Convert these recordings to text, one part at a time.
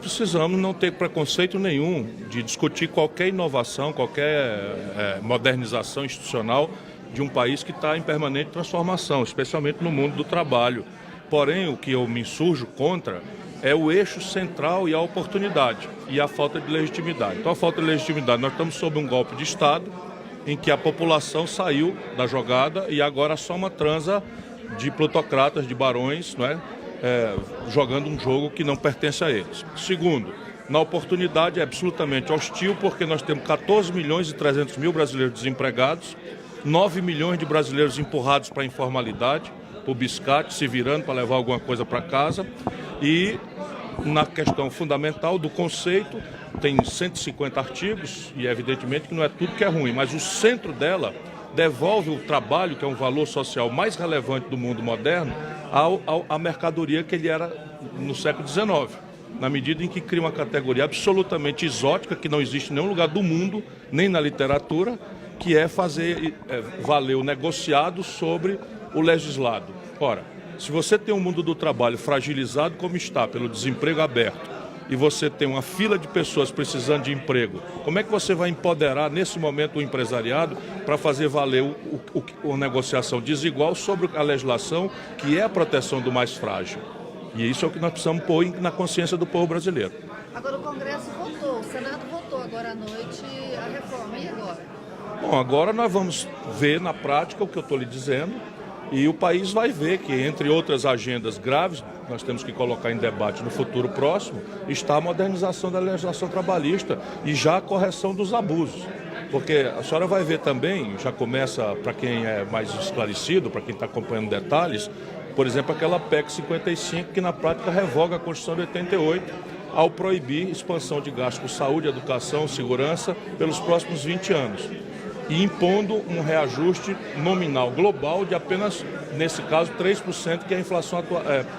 precisamos não ter preconceito nenhum de discutir qualquer inovação, qualquer modernização institucional de um país que está em permanente transformação, especialmente no mundo do trabalho. Porém, o que eu me insurjo contra é o eixo central e a oportunidade e a falta de legitimidade. Então, a falta de legitimidade, nós estamos sob um golpe de Estado em que a população saiu da jogada e agora só uma transa de plutocratas, de barões, não é? Jogando um jogo que não pertence a eles. Segundo, na oportunidade é absolutamente hostil, porque nós temos 14 milhões e 300 mil brasileiros desempregados, 9 milhões de brasileiros empurrados para a informalidade, por biscate, se virando para levar alguma coisa para casa. E na questão fundamental do conceito, tem 150 artigos, e evidentemente que não é tudo que é ruim, mas o centro dela devolve o trabalho, que é um valor social mais relevante do mundo moderno, à mercadoria que ele era no século XIX, na medida em que cria uma categoria absolutamente exótica, que não existe em nenhum lugar do mundo, nem na literatura, que é fazer valer o negociado sobre o legislado. Ora, se você tem um mundo do trabalho fragilizado como está, pelo desemprego aberto, e você tem uma fila de pessoas precisando de emprego, como é que você vai empoderar nesse momento o empresariado para fazer valer a negociação desigual sobre a legislação, que é a proteção do mais frágil? E isso é o que nós precisamos pôr na consciência do povo brasileiro. Agora o Congresso votou, o Senado votou agora à noite a reforma, e agora? Bom, agora nós vamos ver na prática o que eu estou lhe dizendo, e o país vai ver que, entre outras agendas graves, nós temos que colocar em debate no futuro próximo, está a modernização da legislação trabalhista e já a correção dos abusos. Porque a senhora vai ver também, já começa, para quem é mais esclarecido, para quem está acompanhando detalhes, por exemplo, aquela PEC 55, que na prática revoga a Constituição de 88, ao proibir expansão de gastos com saúde, educação, segurança pelos próximos 20 anos. E impondo um reajuste nominal global de apenas, nesse caso, 3%, que é a inflação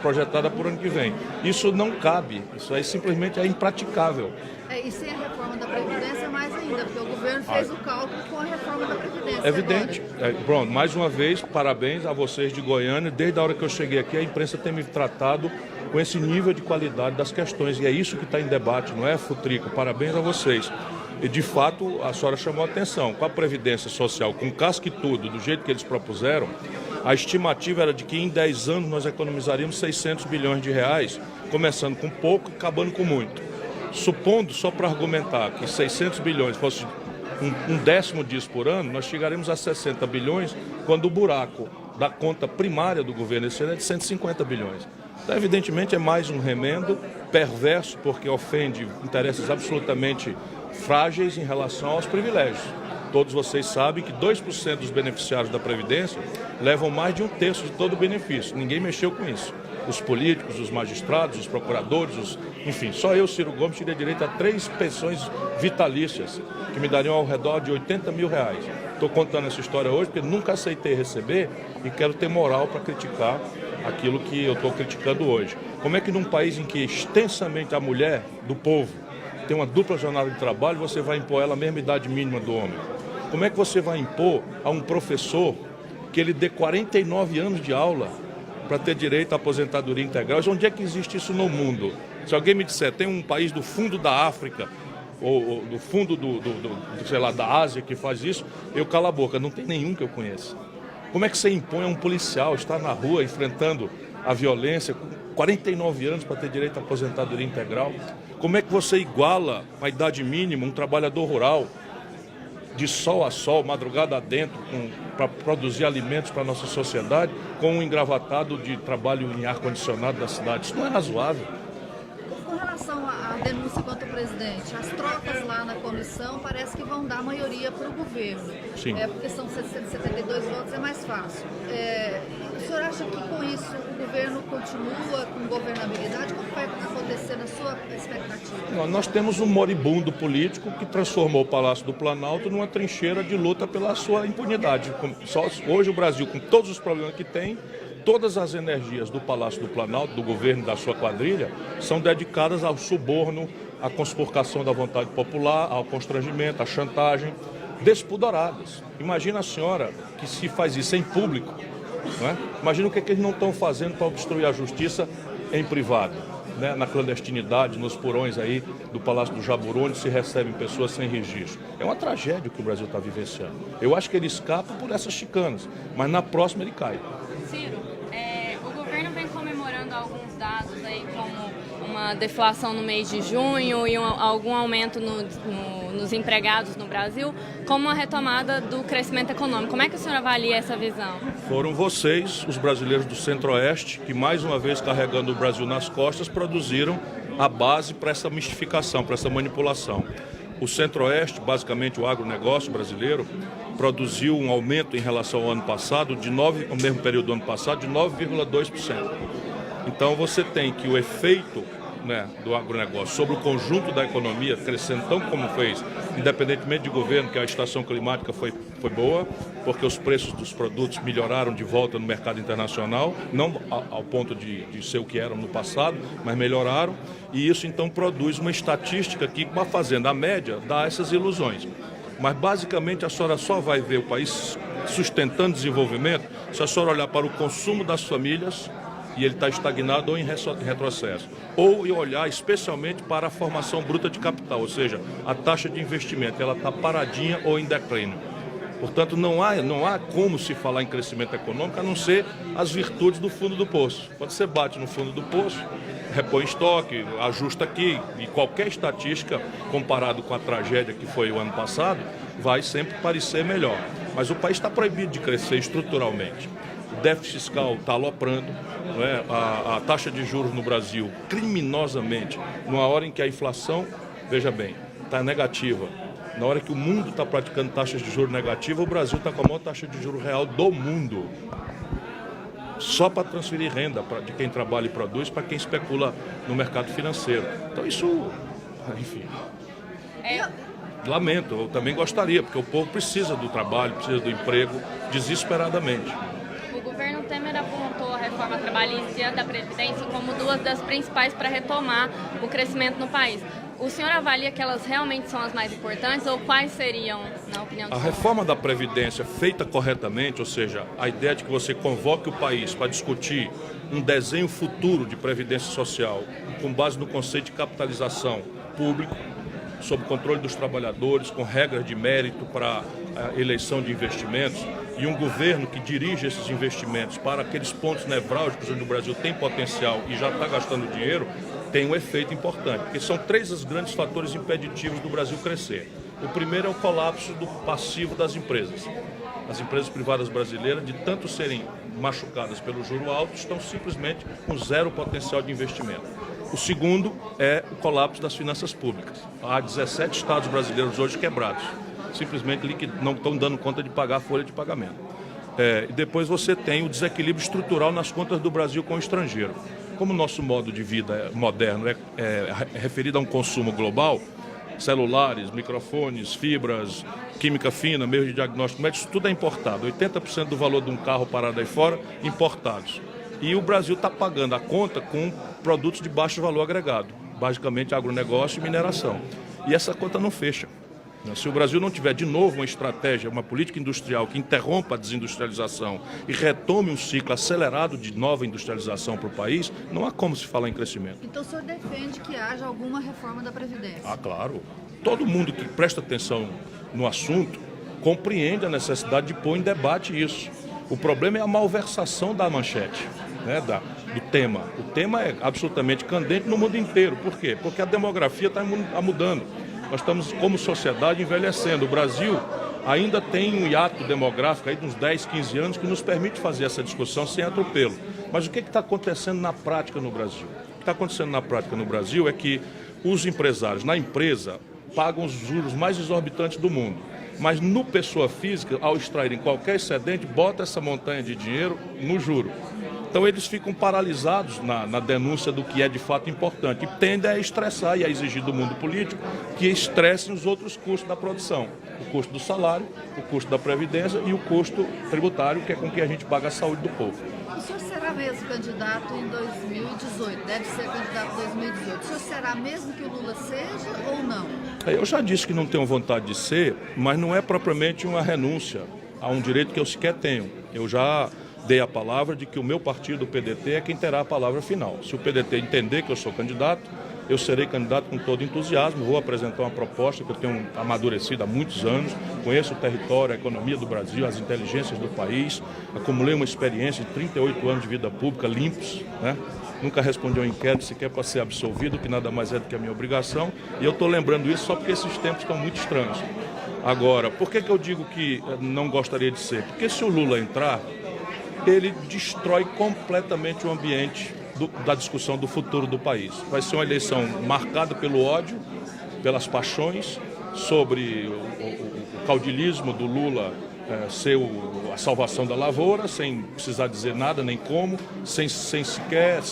projetada por ano que vem. Isso não cabe, isso aí simplesmente é impraticável. E sem a reforma da Previdência, mais ainda, porque o governo fez o cálculo com a reforma da Previdência. É evidente. Pronto, mais uma vez, parabéns a vocês de Goiânia. Desde a hora que eu cheguei aqui, a imprensa tem me tratado com esse nível de qualidade das questões. E é isso que está em debate, não é, Futrico? Parabéns a vocês. E, de fato, a senhora chamou a atenção. Com a Previdência Social, com casca e tudo, do jeito que eles propuseram, a estimativa era de que em 10 anos nós economizaríamos 600 bilhões de reais, começando com pouco e acabando com muito. Supondo, só para argumentar, que 600 bilhões fosse um décimo disso por ano, nós chegaremos a 60 bilhões, quando o buraco da conta primária do governo esse ano é de 150 bilhões. Então, evidentemente, é mais um remendo perverso, porque ofende interesses absolutamente frágeis em relação aos privilégios. Todos vocês sabem que 2% dos beneficiários da Previdência levam mais de 1/3 de todo o benefício. Ninguém mexeu com isso. Os políticos, os magistrados, os procuradores, enfim, só eu, Ciro Gomes, teria direito a 3 pensões vitalícias, que me dariam ao redor de 80 mil reais. Estou contando essa história hoje porque nunca aceitei receber e quero ter moral para criticar aquilo que eu estou criticando hoje. Como é que num país em que extensamente a mulher do povo tem uma dupla jornada de trabalho, você vai impor ela a mesma idade mínima do homem? Como é que você vai impor a um professor que ele dê 49 anos de aula para ter direito à aposentadoria integral? Onde é que existe isso no mundo? Se alguém me disser, tem um país do fundo da África, ou do fundo sei lá, da Ásia que faz isso, eu calo a boca. Não tem nenhum que eu conheça. Como é que você impõe a um policial estar na rua enfrentando a violência com 49 anos para ter direito à aposentadoria integral? Como é que você iguala a idade mínima um trabalhador rural de sol a sol, madrugada adentro, para produzir alimentos para a nossa sociedade, com um engravatado de trabalho em ar-condicionado da cidade? Isso não é razoável. Com relação à denúncia contra o presidente, as trocas lá na comissão parece que vão dar maioria para o governo. Sim. Porque são 772 votos, é mais fácil. O senhor acha que com isso o governo continua com governabilidade? Como vai acontecer na sua expectativa? Nós temos um moribundo político que transformou o Palácio do Planalto numa trincheira de luta pela sua impunidade. Hoje o Brasil, com todos os problemas que tem, todas as energias do Palácio do Planalto, do governo e da sua quadrilha, são dedicadas ao suborno, à conspurcação da vontade popular, ao constrangimento, à chantagem, despudoradas. Imagina a senhora que se faz isso em público, não é? Imagina o que eles não estão fazendo para obstruir a justiça em privado. né, na clandestinidade, nos porões aí do Palácio do Jaburu, onde se recebem pessoas sem registro. É uma tragédia o que o Brasil está vivenciando. Eu acho que ele escapa por essas chicanas, mas na próxima ele cai. Ciro, o governo vem comemorando alguns dados aí, como uma deflação no mês de junho e algum aumento nos empregados no Brasil, como uma retomada do crescimento econômico. Como é que o senhor avalia essa visão? Foram vocês, os brasileiros do Centro-Oeste, que mais uma vez carregando o Brasil nas costas, produziram a base para essa mistificação, para essa manipulação. O Centro-Oeste, basicamente o agronegócio brasileiro, produziu um aumento em relação ao ano passado, ao mesmo período do ano passado, de 9,2%. Então você tem que o efeito, né, do agronegócio sobre o conjunto da economia crescendo tão como fez, independentemente de governo, que a estação climática foi boa, porque os preços dos produtos melhoraram de volta no mercado internacional, não ao ponto de ser o que eram no passado, mas melhoraram, e isso então produz uma estatística que, uma fazenda média, dá essas ilusões. Mas basicamente a senhora só vai ver o país sustentando desenvolvimento se a senhora olhar para o consumo das famílias, e ele está estagnado ou em retrocesso. Ou olhar especialmente para a formação bruta de capital, ou seja, a taxa de investimento, ela está paradinha ou em declínio. Portanto, não há como se falar em crescimento econômico a não ser as virtudes do fundo do poço. Quando você bate no fundo do poço, repõe estoque, ajusta aqui, e qualquer estatística, comparado com a tragédia que foi o ano passado, vai sempre parecer melhor. Mas o país está proibido de crescer estruturalmente. O déficit fiscal está aloprando, né? A taxa de juros no Brasil, criminosamente, numa hora em que a inflação, veja bem, está negativa. Na hora que o mundo está praticando taxas de juros negativas, o Brasil está com a maior taxa de juros real do mundo. Só para transferir renda de quem trabalha e produz para quem especula no mercado financeiro. Então isso, enfim... Lamento, eu também gostaria, porque o povo precisa do trabalho, precisa do emprego, desesperadamente. O governo Temer apontou a reforma trabalhista e a da Previdência como duas das principais para retomar o crescimento no país. O senhor avalia que elas realmente são as mais importantes ou quais seriam, na opinião do senhor? A reforma da Previdência feita corretamente, ou seja, a ideia de que você convoque o país para discutir um desenho futuro de previdência social com base no conceito de capitalização pública, sob controle dos trabalhadores, com regras de mérito para a eleição de investimentos e um governo que dirige esses investimentos para aqueles pontos nevrálgicos onde o Brasil tem potencial e já está gastando dinheiro, tem um efeito importante, porque são três os grandes fatores impeditivos do Brasil crescer. O primeiro é o colapso do passivo das empresas. As empresas privadas brasileiras, de tanto serem machucadas pelo juro alto, estão simplesmente com zero potencial de investimento. O segundo é o colapso das finanças públicas. Há 17 estados brasileiros hoje quebrados, simplesmente não estão dando conta de pagar a folha de pagamento. E depois você tem o desequilíbrio estrutural nas contas do Brasil com o estrangeiro. Como o nosso modo de vida moderno é referido a um consumo global, celulares, microfones, fibras, química fina, meios de diagnóstico médico, isso tudo é importado. 80% do valor de um carro parado aí fora, importados. E o Brasil está pagando a conta com produtos de baixo valor agregado, basicamente agronegócio e mineração. E essa conta não fecha. Se o Brasil não tiver de novo uma estratégia, uma política industrial que interrompa a desindustrialização e retome um ciclo acelerado de nova industrialização para o país, não há como se falar em crescimento. Então o senhor defende que haja alguma reforma da Previdência? Ah, claro. Todo mundo que presta atenção no assunto compreende a necessidade de pôr em debate isso. O problema é a malversação da manchete, né, do tema. O tema é absolutamente candente no mundo inteiro. Por quê? Porque a demografia está mudando. Nós estamos, como sociedade, envelhecendo. O Brasil ainda tem um hiato demográfico aí de uns 10, 15 anos que nos permite fazer essa discussão sem atropelo. Mas o que está acontecendo na prática no Brasil? O que está acontecendo na prática no Brasil é que os empresários, na empresa, pagam os juros mais exorbitantes do mundo. Mas no pessoa física, ao extraírem qualquer excedente, bota essa montanha de dinheiro no juro. Então eles ficam paralisados na denúncia do que é de fato importante e tendem a estressar e a exigir do mundo político que estressem os outros custos da produção. O custo do salário, o custo da previdência e o custo tributário, que é com que a gente paga a saúde do povo. O senhor será mesmo candidato em 2018, deve ser candidato em 2018. O senhor será mesmo que o Lula seja ou não? Eu já disse que não tenho vontade de ser, mas não é propriamente uma renúncia a um direito que eu sequer tenho. Eu já dei a palavra de que o meu partido, o PDT, é quem terá a palavra final. Se o PDT entender que eu sou candidato, eu serei candidato com todo entusiasmo, vou apresentar uma proposta que eu tenho amadurecido há muitos anos, conheço o território, a economia do Brasil, as inteligências do país, acumulei uma experiência de 38 anos de vida pública limpos, né? Nunca respondi ao inquérito sequer para ser absolvido, que nada mais é do que a minha obrigação, e eu estou lembrando isso só porque esses tempos estão muito estranhos. Agora, por que eu digo que não gostaria de ser? Porque se o Lula entrar, ele destrói completamente o ambiente da discussão do futuro do país. Vai ser uma eleição marcada pelo ódio, pelas paixões, sobre o caudilismo do Lula ser a salvação da lavoura, sem precisar dizer nada nem como, sem sequer,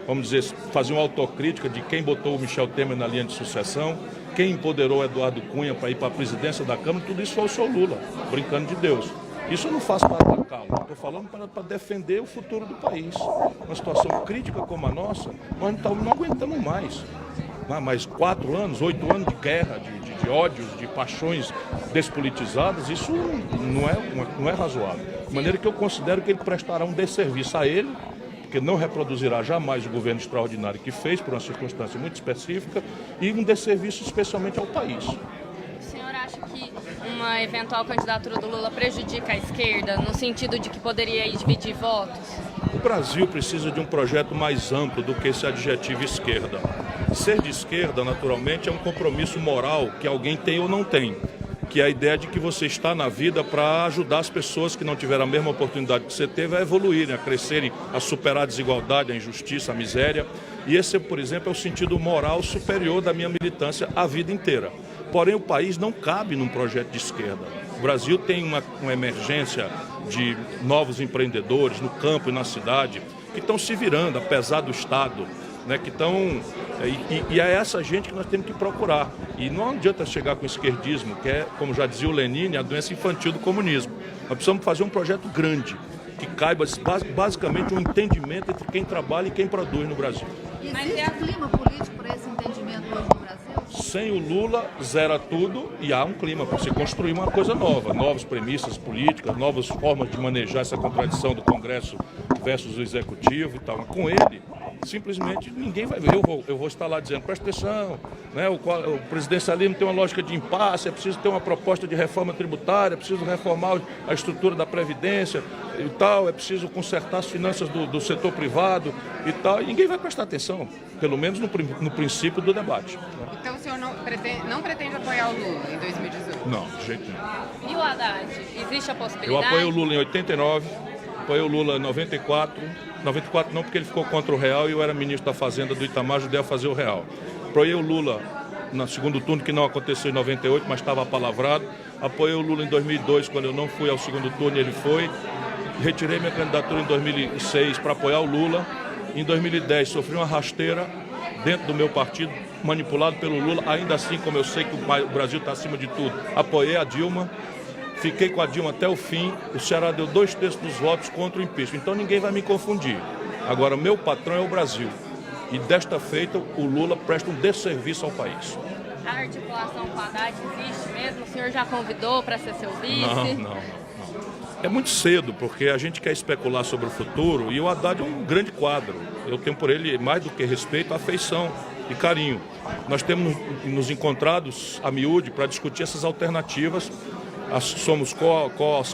vamos dizer, fazer uma autocrítica de quem botou o Michel Temer na linha de sucessão, quem empoderou Eduardo Cunha para ir para a presidência da Câmara, tudo isso foi o seu Lula, brincando de Deus. Isso eu não faço para atacá-lo, estou falando para defender o futuro do país. Uma situação crítica como a nossa, nós não aguentamos mais. Mais 4 anos, 8 anos de guerra, de ódios, de paixões despolitizadas, isso não é razoável. De maneira que eu considero que ele prestará um desserviço a ele, porque não reproduzirá jamais o governo extraordinário que fez, por uma circunstância muito específica, e um desserviço especialmente ao país. O senhor acha que uma eventual candidatura do Lula prejudica a esquerda, no sentido de que poderia dividir votos? O Brasil precisa de um projeto mais amplo do que esse adjetivo esquerda. Ser de esquerda, naturalmente, é um compromisso moral que alguém tem ou não tem, que é a ideia de que você está na vida para ajudar as pessoas que não tiveram a mesma oportunidade que você teve a evoluírem, a crescerem, a superar a desigualdade, a injustiça, a miséria. E esse, por exemplo, é o sentido moral superior da minha militância a vida inteira. Porém, o país não cabe num projeto de esquerda. O Brasil tem uma emergência de novos empreendedores no campo e na cidade que estão se virando, apesar do Estado, né, que estão... E é essa gente que nós temos que procurar. E não adianta chegar com o esquerdismo, que é, como já dizia o Lenin, a doença infantil do comunismo. Nós precisamos fazer um projeto grande, que caiba basicamente um entendimento entre quem trabalha e quem produz no Brasil. Existe clima político para esse entendimento hoje no Brasil? Sem o Lula, zera tudo e há um clima para se construir uma coisa nova, novas premissas políticas, novas formas de manejar essa contradição do Congresso versus o Executivo e tal. Mas com ele, simplesmente ninguém vai ver. Eu vou estar lá dizendo, presta atenção, né? O presidencialismo tem uma lógica de impasse, é preciso ter uma proposta de reforma tributária, é preciso reformar a estrutura da Previdência e tal, é preciso consertar as finanças do setor privado e tal. E ninguém vai prestar atenção, pelo menos no princípio do debate. Então o senhor não pretende apoiar o Lula em 2018? Não, de jeito nenhum. E o Haddad? Existe a possibilidade? Eu apoio o Lula em 89, apoio o Lula em 94. 94 não, porque ele ficou contra o Real e eu era ministro da Fazenda do Itamar, ajudei a fazer o Real. Apoiei o Lula no segundo turno, que não aconteceu em 98, mas estava apalavrado. Apoiei o Lula em 2002, quando eu não fui ao segundo turno, ele foi. Retirei minha candidatura em 2006 para apoiar o Lula. Em 2010, sofri uma rasteira dentro do meu partido, manipulado pelo Lula. Ainda assim, como eu sei que o Brasil está acima de tudo, apoiei a Dilma. Fiquei com a Dilma até o fim, o Ceará deu 2/3 dos votos contra o impeachment, então ninguém vai me confundir. Agora, meu patrão é o Brasil, e desta feita o Lula presta um desserviço ao país. A articulação com o Haddad existe mesmo? O senhor já convidou para ser seu vice? Não. É muito cedo, porque a gente quer especular sobre o futuro, e o Haddad é um grande quadro. Eu tenho por ele, mais do que respeito, afeição e carinho. Nós temos nos encontrado a miúde para discutir essas alternativas. Somos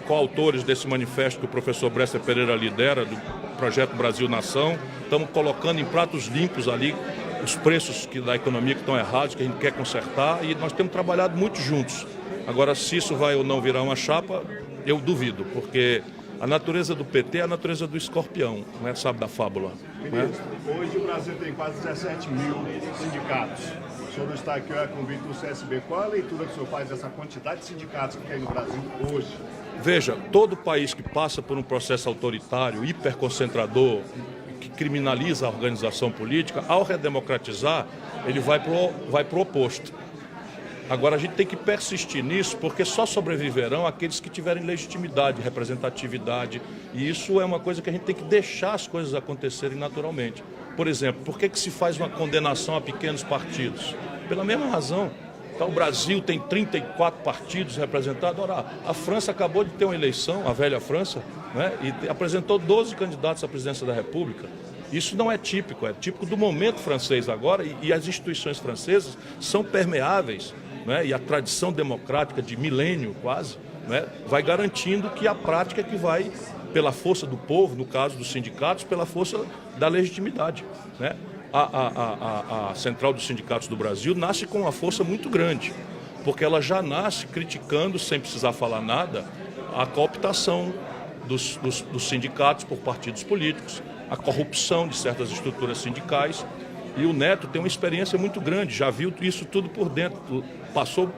coautores desse manifesto que o professor Bresser Pereira lidera, do Projeto Brasil Nação. Estamos colocando em pratos limpos ali os preços da economia que estão errados, que a gente quer consertar, e nós temos trabalhado muito juntos. Agora, se isso vai ou não virar uma chapa, eu duvido, porque a natureza do PT é a natureza do escorpião, né? Sabe da fábula? Ministro, hoje o Brasil tem quase 17 mil sindicatos. O senhor está aqui a convite do CSB. Qual a leitura que o senhor faz dessa quantidade de sindicatos que tem no Brasil hoje? Veja, todo país que passa por um processo autoritário, hiperconcentrador, que criminaliza a organização política, ao redemocratizar, ele vai pro oposto. Agora, a gente tem que persistir nisso, porque só sobreviverão aqueles que tiverem legitimidade, representatividade, e isso é uma coisa que a gente tem que deixar as coisas acontecerem naturalmente. Por exemplo, por que se faz uma condenação a pequenos partidos? Pela mesma razão. Então o Brasil tem 34 partidos representados. Ora, a França acabou de ter uma eleição, a velha França, né, e apresentou 12 candidatos à presidência da República. Isso não é típico, é típico do momento francês agora, e as instituições francesas são permeáveis, né, e a tradição democrática de milênio quase, né, vai garantindo que a prática que vai, pela força do povo, no caso dos sindicatos, pela força da legitimidade, né? A Central dos Sindicatos do Brasil nasce com uma força muito grande, porque ela já nasce criticando, sem precisar falar nada, a cooptação dos sindicatos por partidos políticos, a corrupção de certas estruturas sindicais. E o Neto tem uma experiência muito grande, já viu isso tudo por dentro,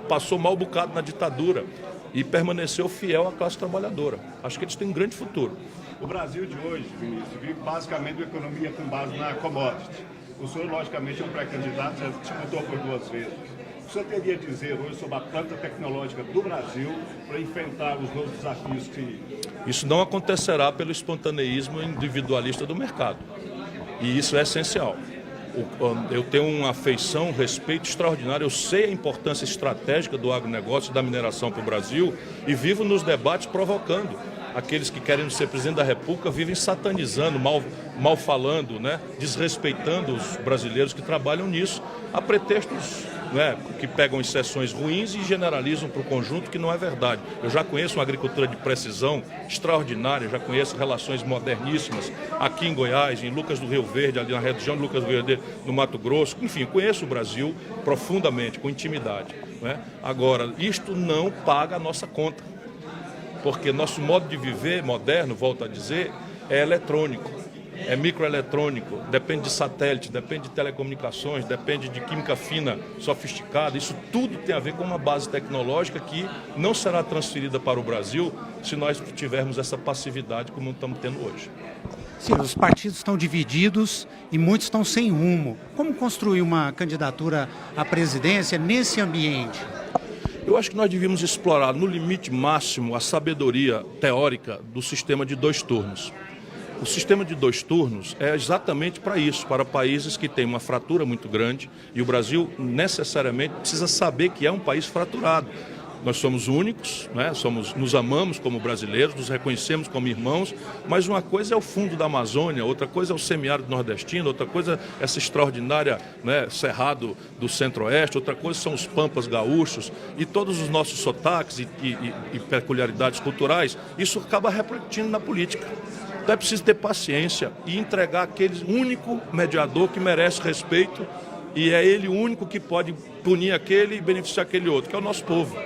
passou mal bocado na ditadura e permaneceu fiel à classe trabalhadora. Acho que eles têm um grande futuro. O Brasil de hoje, ministro, vive basicamente uma economia com base na commodity. O senhor, logicamente, é um pré-candidato, já disputou por 2 vezes. O senhor teria a dizer hoje sobre a planta tecnológica do Brasil para enfrentar os novos desafios que... Isso não acontecerá pelo espontaneísmo individualista do mercado. E isso é essencial. Eu tenho uma afeição, um respeito extraordinário. Eu sei a importância estratégica do agronegócio e da mineração para o Brasil e vivo nos debates provocando. Aqueles que querem ser presidente da República vivem satanizando, mal falando, né? Desrespeitando os brasileiros que trabalham nisso, a pretextos, né, que pegam exceções ruins e generalizam para o conjunto, que não é verdade. Eu já conheço uma agricultura de precisão extraordinária, já conheço relações moderníssimas aqui em Goiás, em Lucas do Rio Verde, ali na região de Lucas do Rio Verde, no Mato Grosso. Enfim, conheço o Brasil profundamente, com intimidade, né? Agora, isto não paga a nossa conta, porque nosso modo de viver moderno, volto a dizer, é eletrônico, é microeletrônico, depende de satélite, depende de telecomunicações, depende de química fina, sofisticada. Isso tudo tem a ver com uma base tecnológica que não será transferida para o Brasil se nós tivermos essa passividade como estamos tendo hoje. Sim, os partidos estão divididos e muitos estão sem rumo. Como construir uma candidatura à presidência nesse ambiente? Eu acho que nós devíamos explorar no limite máximo a sabedoria teórica do sistema de 2 turnos. O sistema de 2 turnos é exatamente para isso, para países que têm uma fratura muito grande, e o Brasil necessariamente precisa saber que é um país fraturado. Nós somos únicos, né? Nos amamos como brasileiros, nos reconhecemos como irmãos, mas uma coisa é o fundo da Amazônia, outra coisa é o semiárido nordestino, outra coisa é essa extraordinária, né, cerrado do centro-oeste, outra coisa são os pampas gaúchos e todos os nossos sotaques e peculiaridades culturais. Isso acaba refletindo na política. Então é preciso ter paciência e entregar aquele único mediador que merece respeito, e é ele o único que pode punir aquele e beneficiar aquele outro, que é o nosso povo.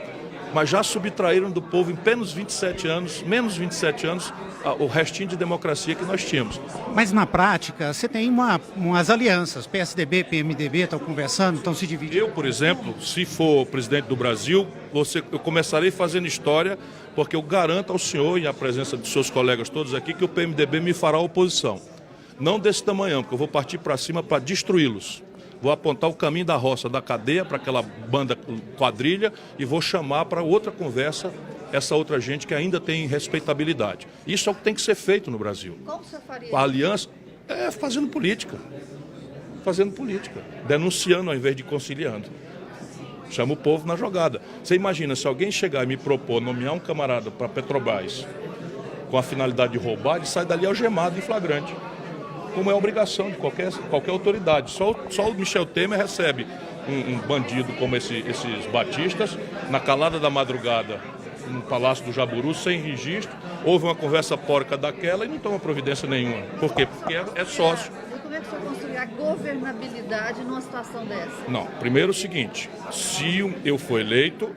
Mas já subtraíram do povo em menos 27 anos, o restinho de democracia que nós tínhamos. Mas na prática, você tem umas alianças, PSDB, PMDB estão conversando, estão se dividindo. Eu, por exemplo, se for presidente do Brasil, eu começarei fazendo história, porque eu garanto ao senhor, e à presença dos seus colegas todos aqui, que o PMDB me fará oposição. Não desse tamanho, porque eu vou partir para cima para destruí-los. Vou apontar o caminho da roça, da cadeia para aquela banda quadrilha e vou chamar para outra conversa essa outra gente que ainda tem respeitabilidade. Isso é o que tem que ser feito no Brasil. Como você faria? A aliança é fazendo política, denunciando ao invés de conciliando. Chama o povo na jogada. Você imagina, se alguém chegar e me propor nomear um camarada para Petrobras com a finalidade de roubar, ele sai dali algemado em flagrante, como é a obrigação de qualquer autoridade. Só o Michel Temer recebe um bandido como esses batistas, na calada da madrugada, no Palácio do Jaburu, sem registro, houve uma conversa porca daquela e não toma providência nenhuma. Por quê? Porque é sócio. E como é que você vai construir a governabilidade numa situação dessa? Não, primeiro o seguinte, se eu for eleito,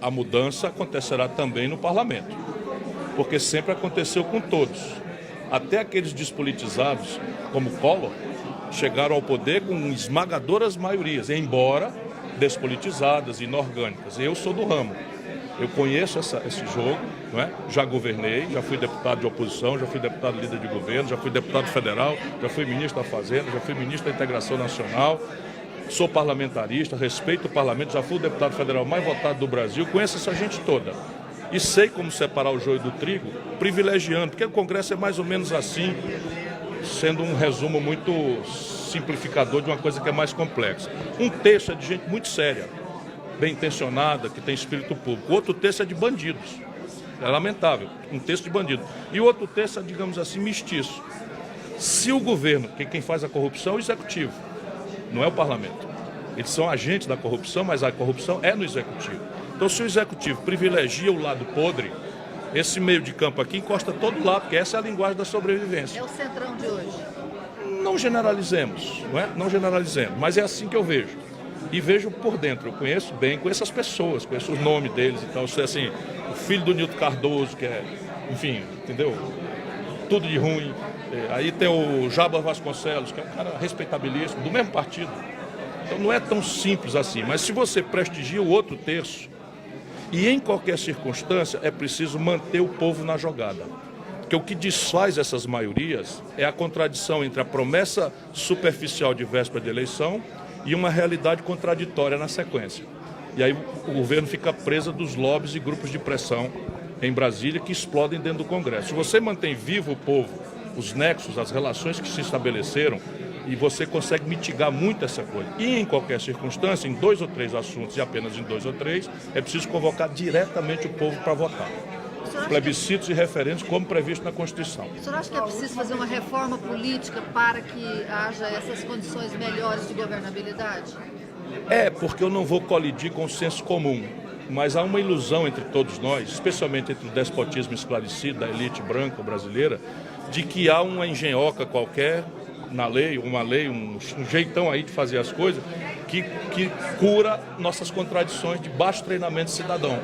a mudança acontecerá também no parlamento, porque sempre aconteceu com todos. Até aqueles despolitizados, como Collor, chegaram ao poder com esmagadoras maiorias, embora despolitizadas, inorgânicas. Eu sou do ramo, eu conheço esse jogo, não é? Já governei, já fui deputado de oposição, já fui deputado líder de governo, já fui deputado federal, já fui ministro da Fazenda, já fui ministro da Integração Nacional, sou parlamentarista, respeito o parlamento, já fui o deputado federal mais votado do Brasil, conheço essa gente toda. E sei como separar o joio do trigo, privilegiando, porque o Congresso é mais ou menos assim, sendo um resumo muito simplificador de uma coisa que é mais complexa. Um terço é de gente muito séria, bem intencionada, que tem espírito público. O outro terço é de bandidos. É lamentável, um terço de bandido. E o outro terço é, digamos assim, mestiço. Se o governo, que quem faz a corrupção é o executivo, não é o parlamento. Eles são agentes da corrupção, mas a corrupção é no executivo. Então, se o executivo privilegia o lado podre, esse meio de campo aqui encosta todo lado, porque essa é a linguagem da sobrevivência. É o centrão de hoje. Não generalizemos, não é? Não generalizemos, mas é assim que eu vejo. E vejo por dentro, eu conheço bem, conheço as pessoas, conheço o nome deles, então, assim, o filho do Nilton Cardoso, que é, enfim, entendeu? Tudo de ruim. Aí tem o Jabas Vasconcelos, que é um cara respeitabilíssimo, do mesmo partido. Então não é tão simples assim, mas se você prestigia o outro terço, e em qualquer circunstância é preciso manter o povo na jogada. Porque o que desfaz essas maiorias é a contradição entre a promessa superficial de véspera de eleição e uma realidade contraditória na sequência. E aí o governo fica preso dos lobbies e grupos de pressão em Brasília que explodem dentro do Congresso. Se você mantém vivo o povo, os nexos, as relações que se estabeleceram, e você consegue mitigar muito essa coisa. E em qualquer circunstância, em 2 ou 3 assuntos, e apenas em 2 ou 3, é preciso convocar diretamente o povo para votar. Plebiscitos e referendos, como previsto na Constituição. O senhor acha que é preciso fazer uma reforma política para que haja essas condições melhores de governabilidade? É, porque eu não vou colidir com o senso comum, mas há uma ilusão entre todos nós, especialmente entre o despotismo esclarecido da elite branca brasileira, de que há uma engenhoca qualquer na lei, um jeitão aí de fazer as coisas, que cura nossas contradições de baixo treinamento cidadão.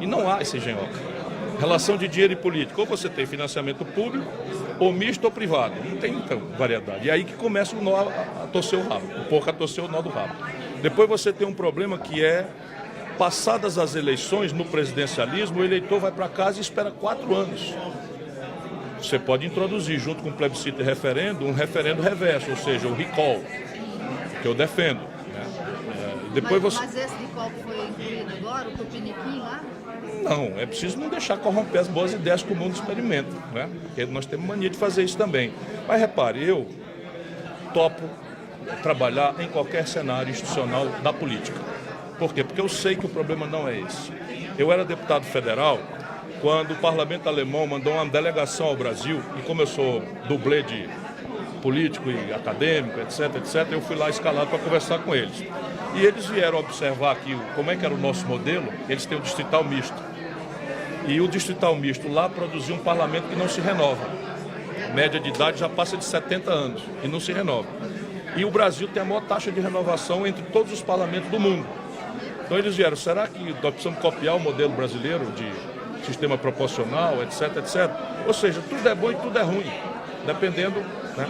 E não há esse engenhoca. Relação de dinheiro e política, ou você tem financiamento público, ou misto ou privado. Não tem, então, variedade. E aí que começa o nó a torcer o rabo, o porco a torcer o nó do rabo. Depois você tem um problema que é, passadas as eleições, no presidencialismo, o eleitor vai para casa e espera 4 anos. Você pode introduzir, junto com o plebiscito e referendo, um referendo reverso, ou seja, o recall, que eu defendo. Né? Mas esse recall que foi incluído agora, o Tupiniquim lá? Não, é preciso não deixar corromper as boas ideias que o mundo experimenta, né? Porque nós temos mania de fazer isso também. Mas repare, eu topo trabalhar em qualquer cenário institucional da política. Por quê? Porque eu sei que o problema não é esse. Eu era deputado federal quando o parlamento alemão mandou uma delegação ao Brasil, e como eu sou dublê de político e acadêmico, etc., eu fui lá escalado para conversar com eles. E eles vieram observar aqui como é que era o nosso modelo. Eles têm o distrital misto. E o distrital misto lá produziu um parlamento que não se renova. A média de idade já passa de 70 anos e não se renova. E o Brasil tem a maior taxa de renovação entre todos os parlamentos do mundo. Então eles vieram, será que nós precisamos copiar o modelo brasileiro de sistema proporcional, etc. Ou seja, tudo é bom e tudo é ruim, dependendo, né,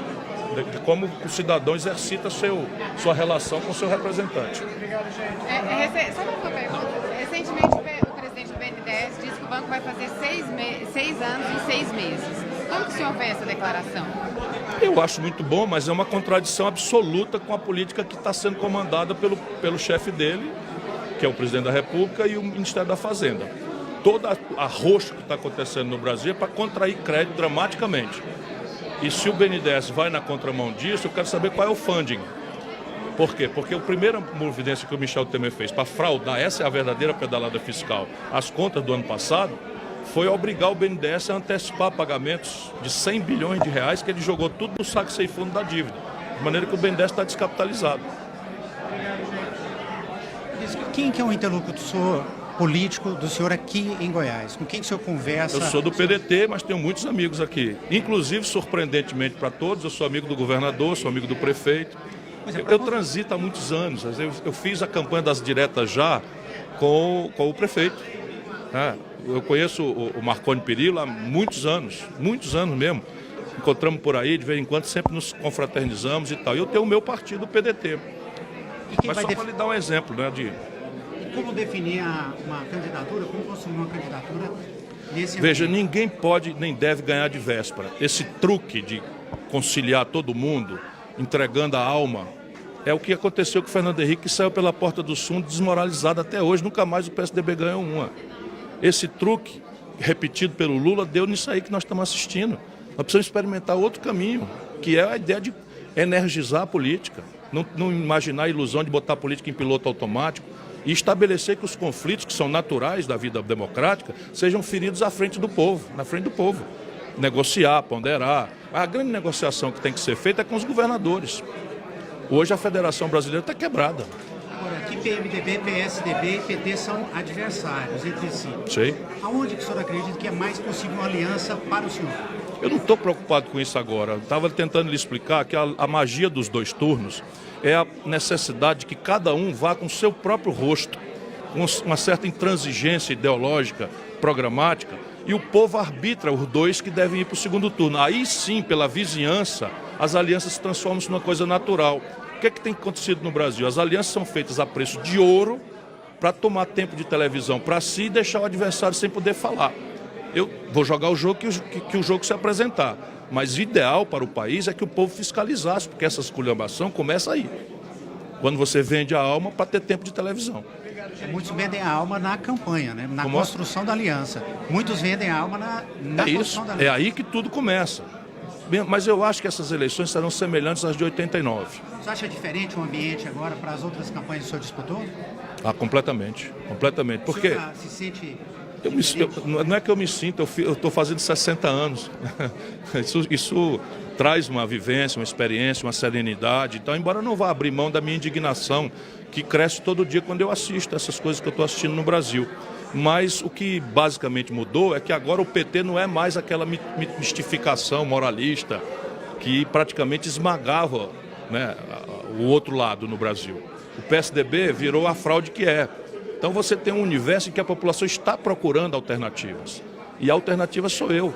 de como o cidadão exercita sua relação com o seu representante. Só uma pergunta. Recentemente o presidente do BNDES disse que o banco vai fazer 6 anos em 6 meses. Como que o senhor vê essa declaração? Eu acho muito bom, mas é uma contradição absoluta com a política que está sendo comandada pelo chefe dele, que é o presidente da República, e o Ministério da Fazenda. Toda a roxa que está acontecendo no Brasil é para contrair crédito dramaticamente. E se o BNDES vai na contramão disso, eu quero saber qual é o funding. Por quê? Porque a primeira providência que o Michel Temer fez para fraudar, essa é a verdadeira pedalada fiscal, as contas do ano passado, foi obrigar o BNDES a antecipar pagamentos de 100 bilhões de reais que ele jogou tudo no saco sem fundo da dívida. De maneira que o BNDES está descapitalizado. Quem que é o interlocutor político do senhor aqui em Goiás? Com quem que o senhor conversa? Eu sou do PDT, mas tenho muitos amigos aqui. Inclusive, surpreendentemente para todos, eu sou amigo do governador, sou amigo do prefeito. Eu transito há muitos anos. Eu fiz a campanha das diretas já com o prefeito. Eu conheço o Marconi Perillo há muitos anos mesmo. Encontramos por aí, de vez em quando, sempre nos confraternizamos e tal. E eu tenho o meu partido, o PDT. Mas só para lhe dar um exemplo, né, de... Como definir uma candidatura, como construir uma candidatura nesse Veja, ambiente? ninguém pode nem deve ganhar de véspera. Esse truque de conciliar todo mundo, entregando a alma, é o que aconteceu com o Fernando Henrique, que saiu pela porta do fundo desmoralizado até hoje. Nunca mais o PSDB ganhou uma. Esse truque, repetido pelo Lula, deu nisso aí que nós estamos assistindo. Nós precisamos experimentar outro caminho, que é a ideia de energizar a política. Não imaginar a ilusão de botar a política em piloto automático. e estabelecer que os conflitos que são naturais da vida democrática sejam feridos à frente do povo, na frente do povo. Negociar, ponderar. A grande negociação que tem que ser feita é com os governadores. Hoje a Federação Brasileira está quebrada. Agora, aqui PMDB, PSDB e PT são adversários entre si. Sei. Aonde que o senhor acredita que é mais possível uma aliança para o senhor? Eu não estou preocupado com isso agora. Estava tentando lhe explicar que a magia dos 2 turnos é a necessidade de que cada um vá com o seu próprio rosto, com uma certa intransigência ideológica, programática, e o povo arbitra os 2 que devem ir para o 2º turno. Aí sim, pela vizinhança, as alianças se transformam numa coisa natural. O que é que tem acontecido no Brasil? As alianças são feitas a preço de ouro para tomar tempo de televisão para si e deixar o adversário sem poder falar. Eu vou jogar o jogo que o jogo se apresentar. Mas o ideal para o país é que o povo fiscalizasse, porque essa esculhambação começa aí. Quando você vende a alma para ter tempo de televisão. Muitos vendem a alma na campanha, né? Na construção da aliança. Muitos vendem a alma na construção da aliança. É aí que tudo começa. Mas eu acho que essas eleições serão semelhantes às de 89. Você acha diferente o ambiente agora para as outras campanhas que o senhor disputou? Ah, completamente. Completamente. Porque O senhor se sente... não é que eu me sinto, eu estou fazendo 60 anos. Isso traz uma vivência, uma experiência, uma serenidade. Então, embora eu não vá abrir mão da minha indignação, que cresce todo dia quando eu assisto essas coisas que eu estou assistindo no Brasil. Mas o que basicamente mudou é que agora o PT não é mais aquela mistificação moralista que praticamente esmagava, né, o outro lado no Brasil. O PSDB virou a fraude que é. Então você tem um universo em que a população está procurando alternativas. E a alternativa sou eu.